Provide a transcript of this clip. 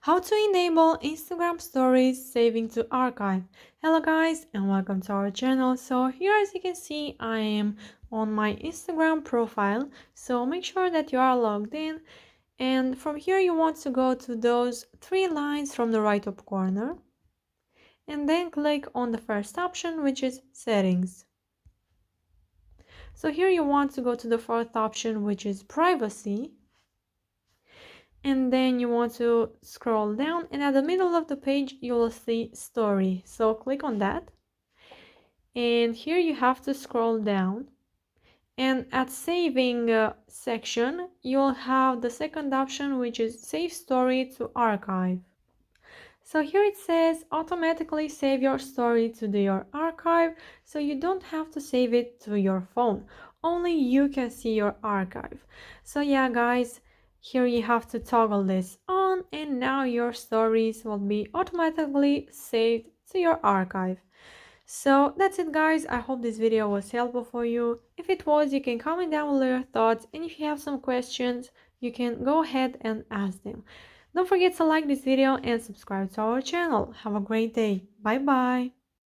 How to enable Instagram stories saving to archive. Hello guys and welcome to our channel. So here, as you can see, I am on my Instagram profile, so make sure that you are logged in, and from here you want to go to those three lines from the right top corner and then click on the first option, which is settings. So here you want to go to the fourth option, which is privacy, and then you want to scroll down, and at the middle of the page you will see story, so click on that, and here you have to scroll down, and at saving section you'll have the second option, which is save story to archive. So here it says automatically save your story to your archive, so you don't have to save it to your phone, only you can see your archive. So yeah guys, here you have to toggle this on, and now your stories will be automatically saved to your archive. So that's it guys, I hope this video was helpful for you. If it was, you can comment down below your thoughts, and if you have some questions you can go ahead and ask them. Don't forget to like this video and subscribe to our channel. Have a great day. Bye bye.